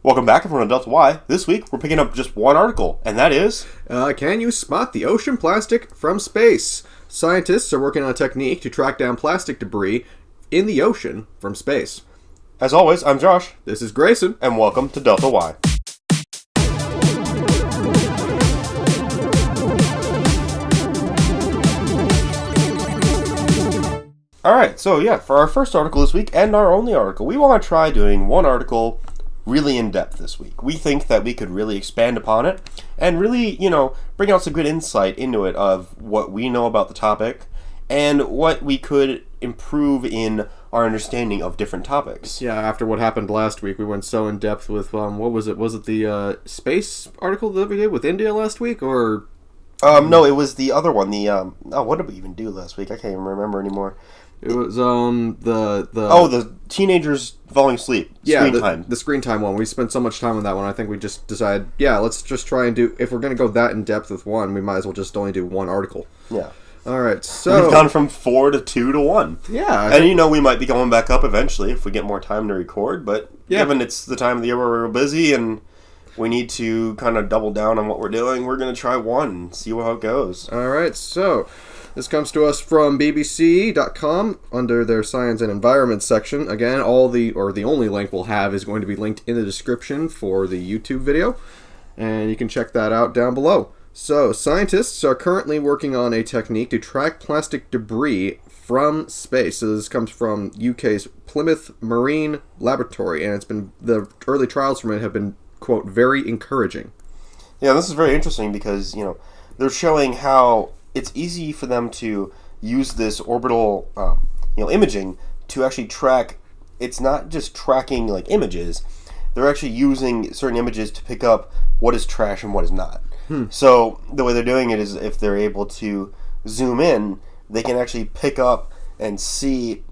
Welcome back everyone to Delta Y. This week we're picking up just one article, and that is... Can you spot the ocean plastic from space? Scientists are working on a technique to track down plastic debris in the ocean from space. As always, I'm Josh. This is Grayson. And welcome to Delta Y. Alright, so for our first article this week, and our only article, we want to try doing one article really in depth this week. We think that we could really expand upon it and really, bring out some good insight into it of what we know about the topic and what we could improve in our understanding of different topics. Yeah, after what happened last week, we went so in depth with, what was it? Was it the space article that we did with India last week, or... No, it was the other one, what did we even do last week? I can't even remember anymore. It was, the teenagers falling asleep. Screen time. The screen time one. We spent so much time on that one, I think we just decided, let's just try and do... If we're going to go that in depth with one, we might as well just only do one article. Yeah. Alright, so... We've gone from 4 to 2 to 1. Yeah. And we might be going back up eventually if we get more time to record, but given it's the time of the year where we're busy and we need to kind of double down on what we're doing, we're going to try one and see how it goes. Alright, so... This comes to us from BBC.com under their Science and Environment section. Again, the only link we'll have is going to be linked in the description for the YouTube video, and you can check that out down below. So, scientists are currently working on a technique to track plastic debris from space. So this comes from UK's Plymouth Marine Laboratory, and the early trials from it have been, quote, very encouraging. Yeah, this is very interesting because, they're showing how it's easy for them to use this orbital, imaging to actually track. It's not just tracking like images; they're actually using certain images to pick up what is trash and what is not. So the way they're doing it is, if they're able to zoom in, they can actually pick up and see,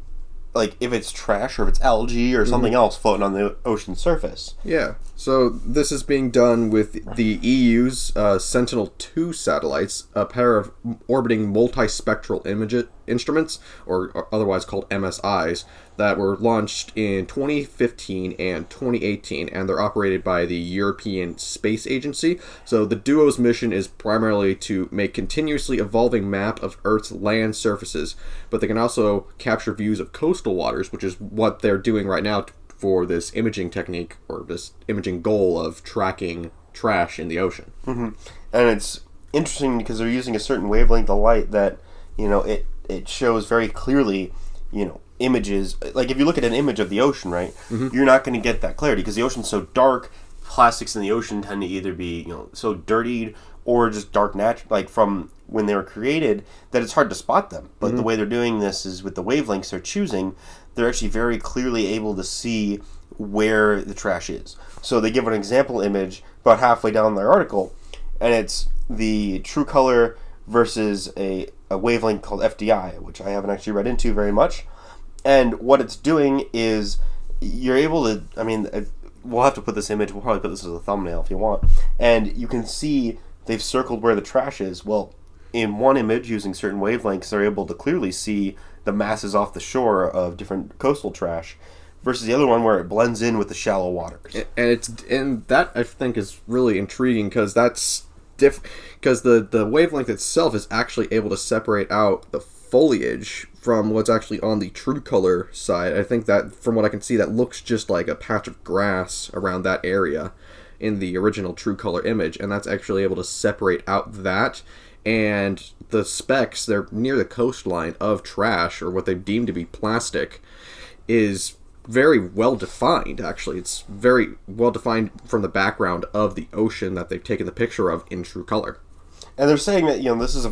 like, if it's trash or if it's algae or something else floating on the ocean surface. Yeah. So this is being done with the EU's Sentinel-2 satellites, a pair of orbiting multispectral instruments, or otherwise called MSIs, that were launched in 2015 and 2018, and they're operated by the European Space Agency. So the duo's mission is primarily to make continuously evolving map of Earth's land surfaces, but they can also capture views of coastal waters, which is what they're doing right now for this imaging technique, or this imaging goal of tracking trash in the ocean. And it's interesting because they're using a certain wavelength of light that, it shows very clearly, images. Like, if you look at an image of the ocean, right, you're not going to get that clarity because the ocean's so dark. Plastics in the ocean tend to either be, so dirtied or just dark like from when they were created, that it's hard to spot them. But the way they're doing this is with the wavelengths they're choosing, they're actually very clearly able to see where the trash is. So they give an example image about halfway down their article, and it's the true color versus a wavelength called FDI, which I haven't actually read into very much. And what it's doing is you're able to, we'll have to put this image, we'll probably put this as a thumbnail if you want, and you can see they've circled where the trash is. Well, in one image, using certain wavelengths, they're able to clearly see the masses off the shore of different coastal trash, versus the other one where it blends in with the shallow waters. And that, I think, is really intriguing because that's because the wavelength itself is actually able to separate out the foliage from what's actually on the true color side. I think that, from what I can see, that looks just like a patch of grass around that area in the original true color image, and that's actually able to separate out that. And the specks, they're near the coastline of trash, or what they deem to be plastic, is very well defined, actually. It's very well defined from the background of the ocean that they've taken the picture of in true color. And they're saying that, this is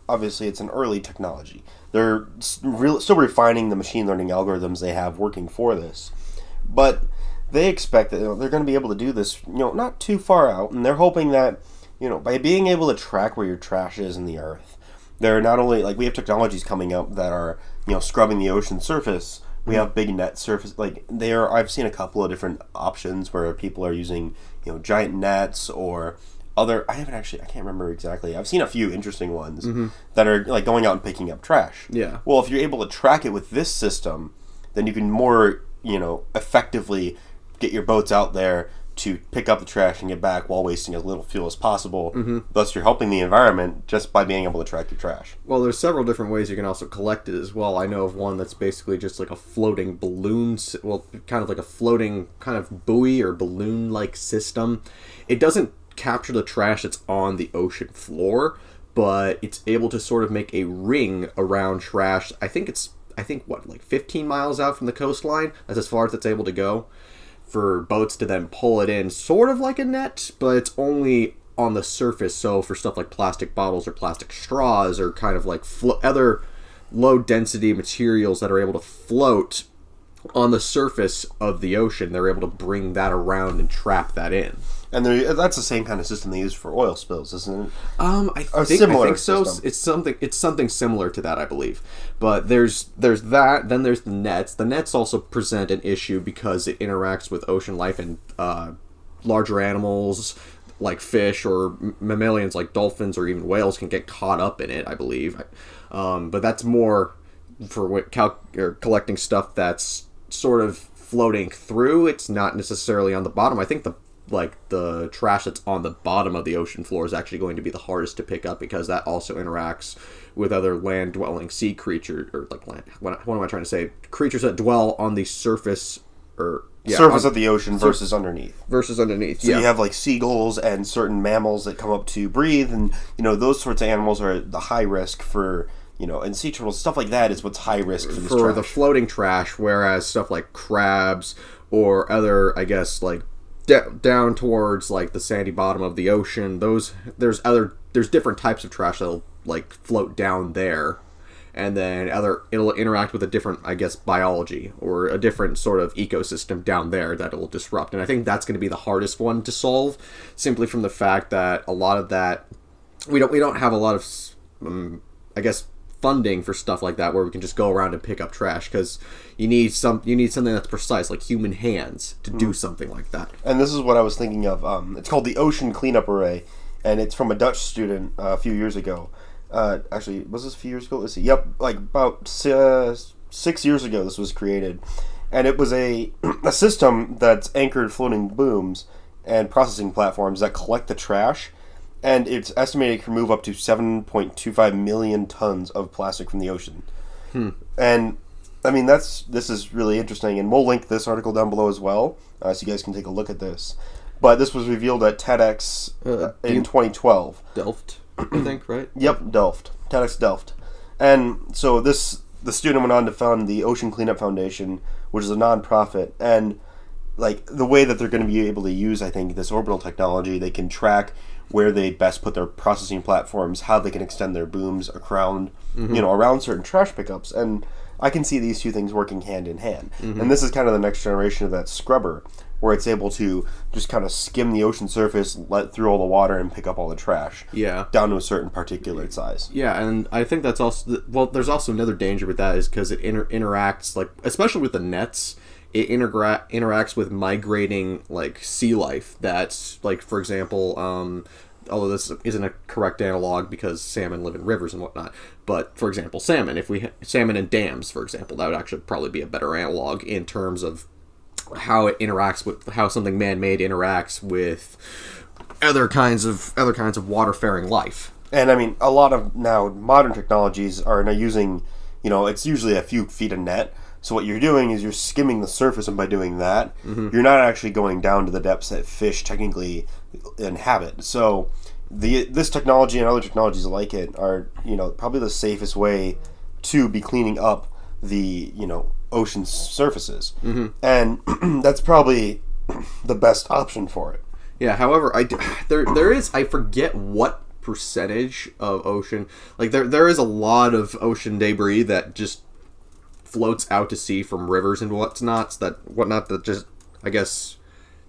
obviously it's an early technology. They're still refining the machine learning algorithms they have working for this. But they expect that they're going to be able to do this, not too far out, and they're hoping that, by being able to track where your trash is in the earth, they're not only, we have technologies coming up that are, scrubbing the ocean surface. We have big net surface, I've seen a couple of different options where people are using, giant nets or other, I can't remember exactly. I've seen a few interesting ones that are, going out and picking up trash. Yeah. Well, if you're able to track it with this system, then you can more, effectively get your boats out there to pick up the trash and get back while wasting as little fuel as possible. Thus, you're helping the environment just by being able to track your trash. Well, there's several different ways you can also collect it as well. I know of one that's basically just like a floating balloon, well, kind of like a floating kind of buoy or balloon-like system. It doesn't capture the trash that's on the ocean floor, but it's able to sort of make a ring around trash. I think what, like 15 miles out from the coastline? That's as far as it's able to go, for boats to then pull it in, sort of like a net, but it's only on the surface. So for stuff like plastic bottles or plastic straws or kind of like other low density materials that are able to float on the surface of the ocean, they're able to bring that around and trap that in. And that's the same kind of system they use for oil spills, isn't it? I think so. System. It's something similar to that, I believe. But there's that. Then there's the nets. The nets also present an issue because it interacts with ocean life, and larger animals like fish or mammalians like dolphins or even whales can get caught up in it, I believe. But that's more for collecting stuff that's sort of floating through. It's not necessarily on the bottom. I think the trash that's on the bottom of the ocean floor is actually going to be the hardest to pick up, because that also interacts with other land-dwelling sea creatures, or like land. What am I trying to say? Creatures that dwell on the surface, surface of the ocean versus underneath. Versus underneath. So you have like seagulls and certain mammals that come up to breathe, and those sorts of animals are the high risk for. And sea turtles, stuff like that is what's high risk for this trash. The floating trash, whereas stuff like crabs or other, I guess, like down towards like the sandy bottom of the ocean, there's different types of trash that'll like float down there, and then it'll interact with a different, I guess, biology or a different sort of ecosystem down there that it will disrupt. And I think that's going to be the hardest one to solve, simply from the fact that a lot of that we don't have a lot of I guess funding for stuff like that where we can just go around and pick up trash, because you need something that's precise, like human hands, to do something like that. And this is what I was thinking of. It's called the Ocean Cleanup Array, and it's from a Dutch student a few years ago. Actually, was this a few years ago? Let's see. Yep, like about 6 years ago this was created. And it was a system that's anchored floating booms and processing platforms that collect the trash. And it's estimated it can move up to 7.25 million tons of plastic from the ocean. And, I mean, this is really interesting. And we'll link this article down below as well, so you guys can take a look at this. But this was revealed at TEDx in 2012. Delft, I think, right? Yep, Delft. TEDx Delft. And so the student went on to found the Ocean Cleanup Foundation, which is a non-profit. And, like, the way that they're going to be able to use, I think, this orbital technology, they can track where they best put their processing platforms, how they can extend their booms around, around certain trash pickups. And I can see these two things working hand in hand. And this is kind of the next generation of that scrubber, where it's able to just kind of skim the ocean surface, let through all the water, and pick up all the trash. Yeah. Down to a certain particulate size. Yeah, and I think that's also... Well, there's also another danger with that, is because it interacts, like, especially with the nets, it interacts with migrating, like, sea life. That's, like, for example, although this isn't a correct analog because salmon live in rivers and whatnot, but, for example, salmon in dams, for example, that would actually probably be a better analog in terms of how it interacts with, how something man-made interacts with other kinds of water-faring life. And, I mean, a lot of now modern technologies are now using, it's usually a few feet of net. So what you're doing is you're skimming the surface, and by doing that, you're not actually going down to the depths that fish technically inhabit. So this technology and other technologies like it are, probably the safest way to be cleaning up the, ocean surfaces. And that's probably the best option for it. Yeah, however, there is, I forget what percentage of ocean, like there is a lot of ocean debris that just floats out to sea from rivers and whatnot that just, I guess,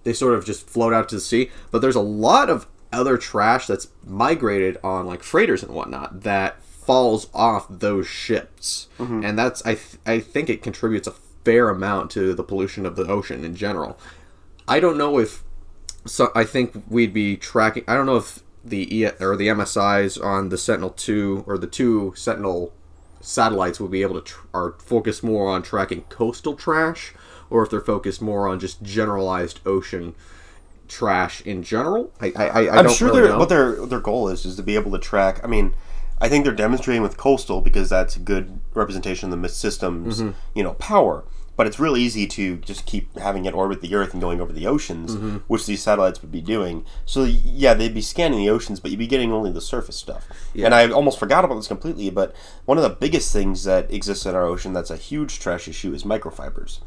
they sort of just float out to the sea. But there's a lot of other trash that's migrated on, like, freighters and whatnot that falls off those ships. And that's, I think it contributes a fair amount to the pollution of the ocean in general. I don't know if, so I think we'd be tracking, I don't know if the MSIs on the Sentinel-2 or the two Sentinel satellites will be able to are focused more on tracking coastal trash, or if they're focused more on just generalized ocean trash in general. I I'm don't sure really know. what their goal is to be able to track. I mean, I think they're demonstrating with coastal because that's a good representation of the system's power. But it's really easy to just keep having it orbit the Earth and going over the oceans, which these satellites would be doing. So yeah, they'd be scanning the oceans, but you'd be getting only the surface stuff. Yeah. And I almost forgot about this completely, but one of the biggest things that exists in our ocean that's a huge trash issue is microfibers.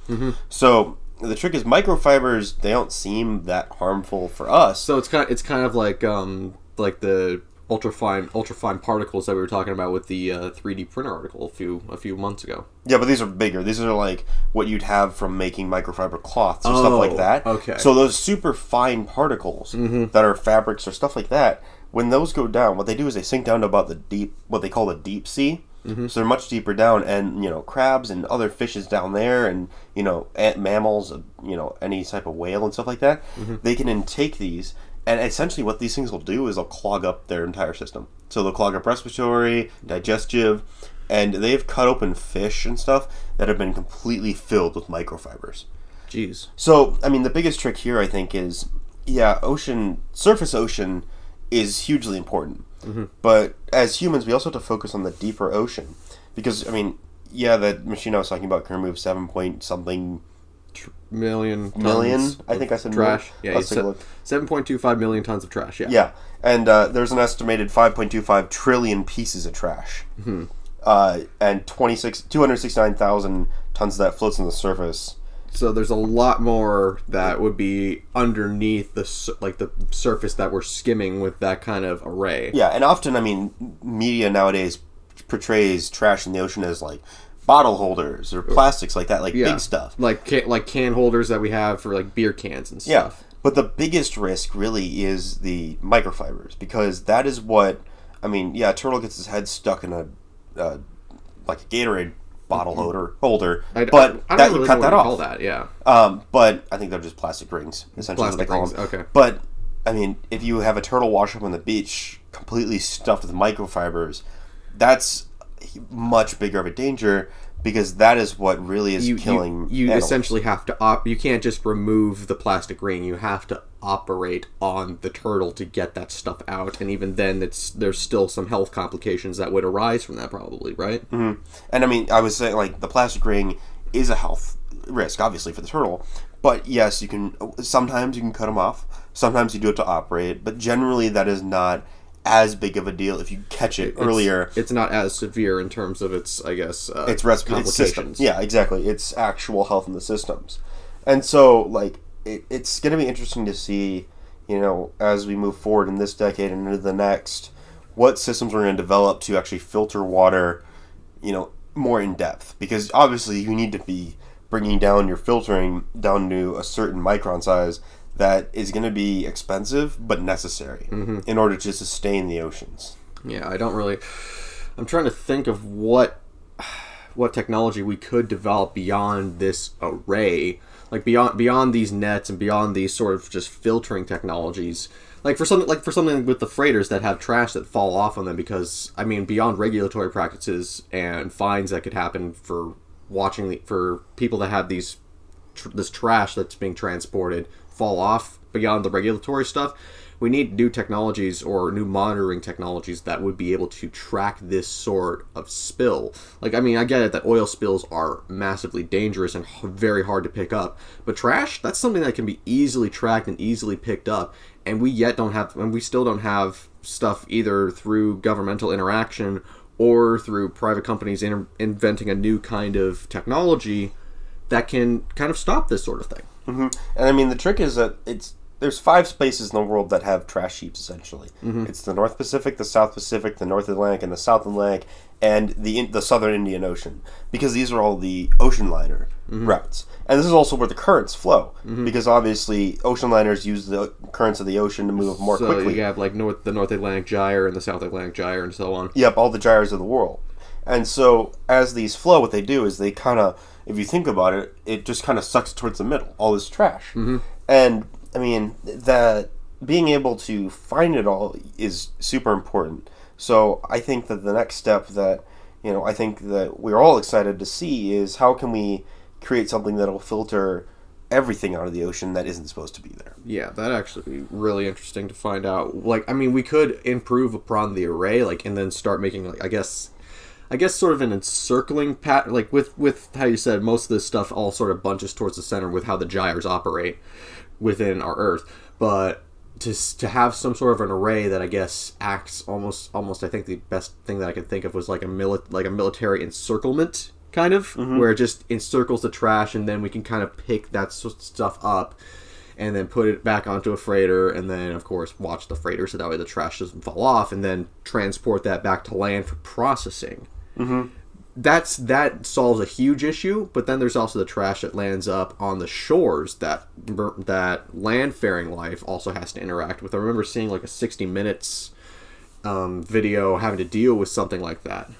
So the trick is microfibers, they don't seem that harmful for us. So it's kind of like the ultrafine particles that we were talking about with the 3D printer article a few months ago. Yeah, but these are bigger. These are like what you'd have from making microfiber cloths or stuff like that. Okay. So those super fine particles that are fabrics or stuff like that, when those go down, what they do is they sink down to about what they call the deep sea. So they're much deeper down, and crabs and other fishes down there, and mammals, any type of whale and stuff like that, they can intake these. And essentially what these things will do is they'll clog up their entire system. So they'll clog up respiratory, digestive, and they've cut open fish and stuff that have been completely filled with microfibers. Jeez. So, I mean, the biggest trick here, I think, is, surface ocean is hugely important. But as humans, we also have to focus on the deeper ocean. Because, I mean, that machine I was talking about can remove 7 point something million I think I said trash. Million. Yeah, 7.25 million tons of trash. Yeah. Yeah, and there's an estimated 5.25 trillion pieces of trash, and 269,000 tons of that floats on the surface. So there's a lot more that would be underneath the surface that we're skimming with that kind of array. Yeah, and often, I mean, media nowadays portrays trash in the ocean as like bottle holders or plastics like that, big stuff, like can holders that we have for like beer cans and stuff. Yeah, but the biggest risk really is the microfibers, because that is what, I mean, a turtle gets his head stuck in a like a Gatorade bottle holder, but I that really you cut that off. Call that, yeah. But I think they're just plastic rings, essentially. Plastic what they call rings, them. okay. But I mean, if you have a turtle wash up on the beach completely stuffed with microfibers, that's much bigger of a danger, because that is what really is killing you animals. Essentially have to you can't just remove the plastic ring. You have to operate on the turtle to get that stuff out, and even then there's still some health complications that would arise from that, probably, right? And I mean, I was saying, like, the plastic ring is a health risk, obviously, for the turtle, but yes, sometimes you can cut them off, sometimes you do it to operate, but generally that is not as big of a deal if you catch it earlier. It's not as severe in terms of its, I guess, its systems. Yeah, exactly. It's actual health in the systems. And so, like, it's going to be interesting to see, as we move forward in this decade and into the next, what systems we're going to develop to actually filter water, more in depth. Because obviously you need to be bringing down your filtering down to a certain micron size that is going to be expensive but necessary in order to sustain the oceans. Yeah, I'm trying to think of what technology we could develop beyond this array, like beyond these nets and beyond these sort of just filtering technologies. Like for something with the freighters that have trash that fall off on them, because I mean, beyond regulatory practices and fines that could happen for for people that have this trash that's being transported fall off, beyond the regulatory stuff, we need new technologies or new monitoring technologies that would be able to track this sort of spill. Like, I mean, I get it that oil spills are massively dangerous and very hard to pick up, but trash, that's something that can be easily tracked and easily picked up, and we still don't have stuff either through governmental interaction or through private companies inventing a new kind of technology that can kind of stop this sort of thing. And I mean, the trick is that there's 5 spaces in the world that have trash heaps, essentially. It's the North Pacific, the South Pacific, the North Atlantic, and the South Atlantic, and the Southern Indian Ocean, because these are all the ocean liner routes. And this is also where the currents flow, because obviously ocean liners use the currents of the ocean to move more quickly. So you have like the North Atlantic Gyre and the South Atlantic Gyre and so on. Yep, all the gyres of the world. And so as these flow, what they do is they kind of, if you think about it, it just kind of sucks towards the middle, all this trash. And I mean, that being able to find it all is super important. So I think that the next step that, I think that we're all excited to see is how can we create something that'll filter everything out of the ocean that isn't supposed to be there. Yeah, that actually be really interesting to find out. Like, I mean, we could improve upon the array, like, and then start making, like, I guess sort of an encircling pattern, like with how you said most of this stuff all sort of bunches towards the center with how the gyres operate within our Earth, but to have some sort of an array that I guess acts almost I think the best thing that I could think of was like a military encirclement kind of, where it just encircles the trash, and then we can kind of pick that stuff up and then put it back onto a freighter, and then of course watch the freighter so that way the trash doesn't fall off, and then transport that back to land for processing. That solves a huge issue, but then there's also the trash that lands up on the shores that land-faring life also has to interact with. I remember seeing like a 60 Minutes video having to deal with something like that.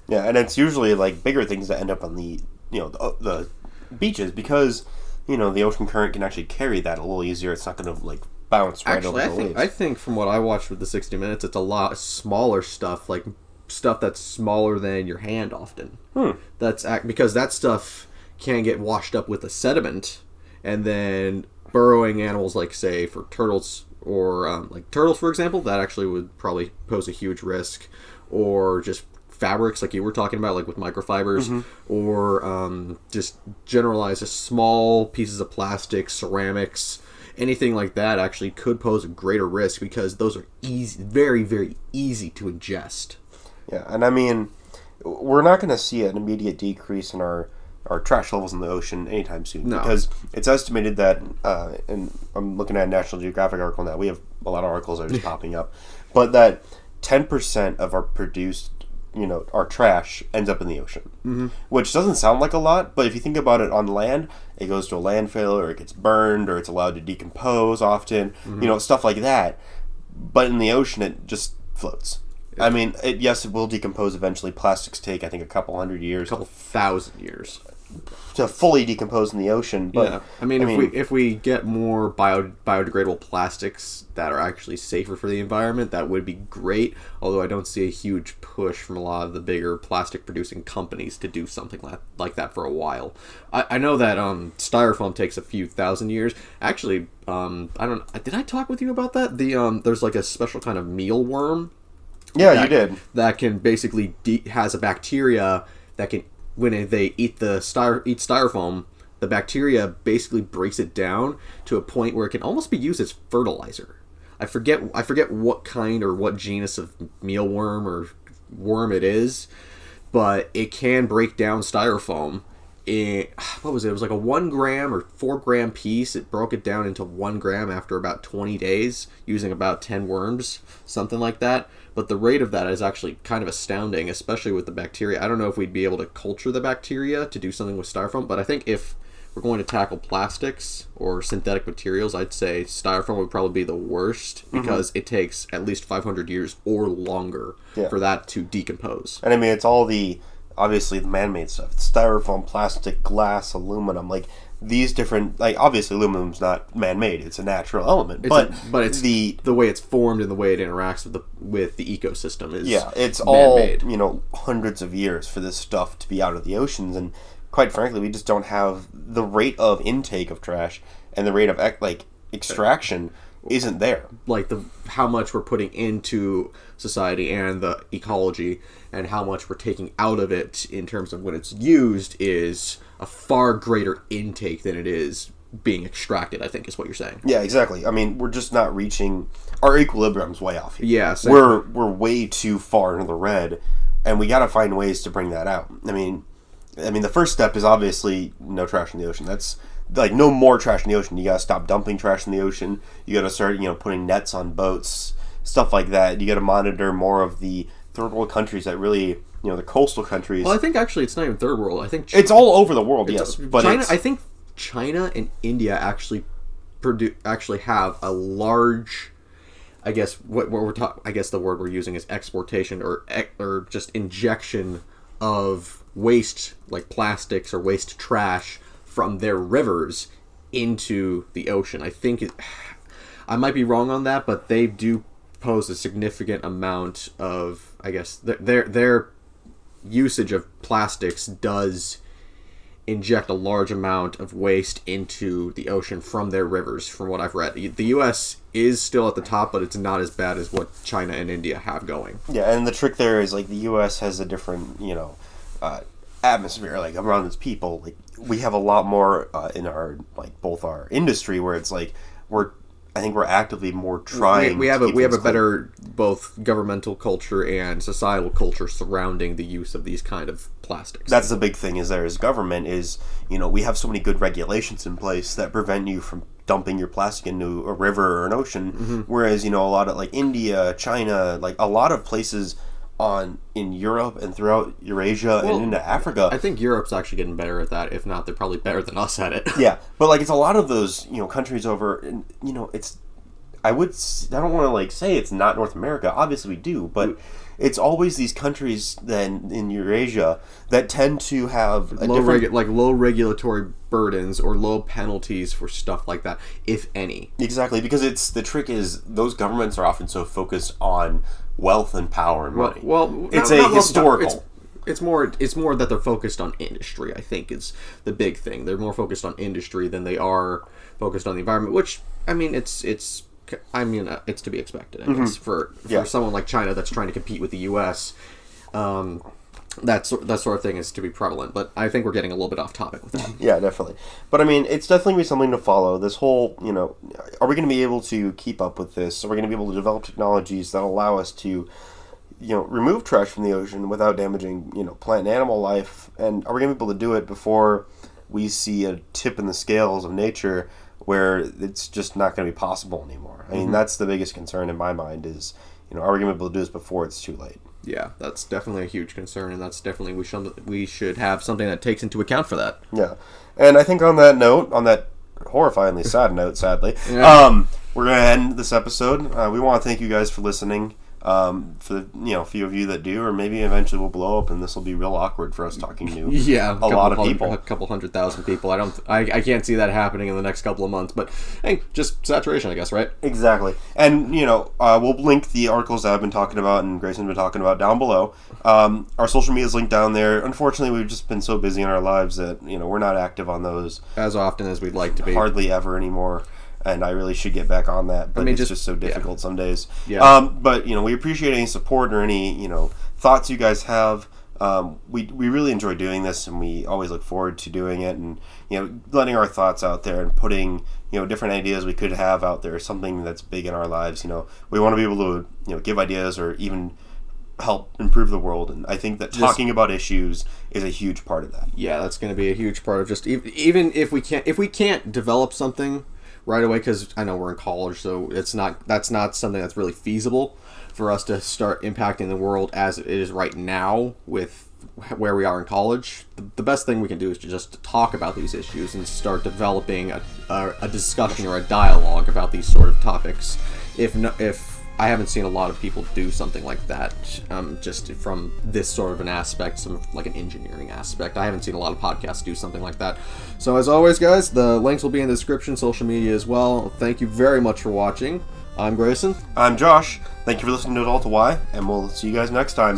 Yeah, and it's usually like bigger things that end up on the the beaches, because the ocean current can actually carry that a little easier. It's not going to like bounce right over the waves. I think from what I watched with the 60 Minutes, it's a lot smaller stuff, like stuff that's smaller than your hand often. That's because that stuff can get washed up with the sediment, and then burrowing animals like, say, for turtles, or like turtles, for example, that actually would probably pose a huge risk, or just fabrics like you were talking about, like with microfibers, or just generalized small pieces of plastic, ceramics, anything like that actually could pose a greater risk, because those are easy, very, very easy to ingest. Yeah, and I mean, we're not going to see an immediate decrease in our trash levels in the ocean anytime soon. No. Because it's estimated that, and I'm looking at a National Geographic article now, we have a lot of articles that are just popping up, but that 10% of our produced, our trash ends up in the ocean. Which doesn't sound like a lot, but if you think about it on land, it goes to a landfill, or it gets burned, or it's allowed to decompose often, stuff like that. But in the ocean, it just floats. I mean, yes, it will decompose eventually. Plastics take, I think, a couple hundred years. A couple thousand years. To fully decompose in the ocean. But yeah. I mean, if we get more biodegradable plastics that are actually safer for the environment, that would be great. Although I don't see a huge push from a lot of the bigger plastic producing companies to do something like that for a while. I know that styrofoam takes a few thousand years. Actually, did I talk with you about that? There's like a special kind of mealworm. Yeah, you did. That can basically has a bacteria that can, when they eat styrofoam, the bacteria basically breaks it down to a point where it can almost be used as fertilizer. I forget what kind or what genus of mealworm or worm it is, but it can break down styrofoam. What was it? It was like a 1 gram or 4 gram piece. It broke it down into 1 gram after about 20 days using about 10 worms, something like that. But the rate of that is actually kind of astounding, especially with the bacteria. I don't know if we'd be able to culture the bacteria to do something with styrofoam, but I think if we're going to tackle plastics or synthetic materials, I'd say styrofoam would probably be the worst, because it takes at least 500 years or longer for that to decompose. And I mean, it's all obviously the man-made stuff. It's styrofoam, plastic, glass, aluminum, like these different, like obviously aluminum's not man-made, it's a natural element, but it's the way it's formed and the way it interacts with the ecosystem is it's man-made. all hundreds of years for this stuff to be out of the oceans, and quite frankly we just don't have the rate of intake of trash, and the rate of extraction isn't there. Like how much we're putting into society and the ecology, and how much we're taking out of it in terms of when it's used, is a far greater intake than it is being extracted, I think is what you're saying. Yeah, exactly. I mean, we're just not reaching, our equilibrium's way off here. Yeah, we're way too far into the red, and we got to find ways to bring that out. I mean, the first step is obviously no trash in the ocean. That's like no more trash in the ocean. You got to stop dumping trash in the ocean. You got to start, putting nets on boats, stuff like that. You got to monitor more of the third world countries that really, the coastal countries. Well, I think actually it's not even third world. I think it's all over the world. Yes, but China. I think China and India actually have a large. I guess what we're talking. I guess the word we're using is exportation or just injection of waste, like plastics or waste trash, from their rivers into the ocean. I think I might be wrong on that, but they do pose a significant amount of, I guess, their usage of plastics does inject a large amount of waste into the ocean from their rivers, from what I've read. The U.S. is still at the top, but it's not as bad as what China and India have going. Yeah, and the trick there is, like, the U.S. has a different, atmosphere, like, around its people. Like, we have a lot more in our, like, both our industry, where it's like, I think we're actively more trying. We have a better both governmental culture and societal culture surrounding the use of these kind of plastics. That's the big thing. Is there as government is, we have so many good regulations in place that prevent you from dumping your plastic into a river or an ocean. Mm-hmm. Whereas a lot of, like, India, China, like a lot of places in Europe and throughout Eurasia and into Africa. I think Europe's actually getting better at that. If not, they're probably better than us at it. Yeah, but, like, it's a lot of those countries over, and it's. I don't want to, like, say it's not North America. Obviously, we do, but it's always these countries then in Eurasia that tend to have low regulatory burdens or low penalties for stuff like that, if any. Exactly, because the trick is those governments are often so focused on wealth and power and money. Well, it's not historical. It's more that they're focused on industry, I think, is the big thing. They're more focused on industry than they are focused on the environment, which, I mean, it's to be expected, I guess, for someone like China that's trying to compete with the U.S. That sort of thing is to be prevalent, but I think we're getting a little bit off topic with that. Yeah, definitely. But, I mean, it's definitely something to follow. This whole, are we going to be able to keep up with this? Are we going to be able to develop technologies that allow us to, remove trash from the ocean without damaging, plant and animal life? And are we going to be able to do it before we see a tip in the scales of nature where it's just not going to be possible anymore? I mean, that's the biggest concern in my mind is, are we going to be able to do this before it's too late? Yeah, that's definitely a huge concern, and that's definitely we should have something that takes into account for that. Yeah, and I think on that note, on that horrifyingly sad note, sadly, we're going to end this episode. We want to thank you guys for listening. For a few of you that do, or maybe eventually we'll blow up and this will be real awkward for us talking to a lot of people, a couple 100,000 people. I can't see that happening in the next couple of months, but hey, just saturation, I guess, right? Exactly. And we'll link the articles that I've been talking about and Grayson's been talking about down below. Our social media is linked down there. Unfortunately, we've just been so busy in our lives that we're not active on those as often as we'd like to be. Hardly ever anymore. And I really should get back on that, but it's just so difficult some days. Yeah. But we appreciate any support or any thoughts you guys have. We really enjoy doing this, and we always look forward to doing it, and letting our thoughts out there and putting different ideas we could have out there. Something that's big in our lives. We want to be able to give ideas or even help improve the world, and I think that talking about issues is a huge part of that. Yeah, that's going to be a huge part of just even if we can't develop something right away, because I know we're in college, so that's not something that's really feasible for us to start impacting the world as it is right now with where we are in college. The best thing we can do is to just talk about these issues and start developing a discussion or a dialogue about these sort of topics. If I haven't seen a lot of people do something like that, just from this sort of an aspect, like an engineering aspect. I haven't seen a lot of podcasts do something like that. So as always, guys, the links will be in the description, social media as well. Thank you very much for watching. I'm Grayson. I'm Josh. Thank you for listening to Adult to Why, and we'll see you guys next time.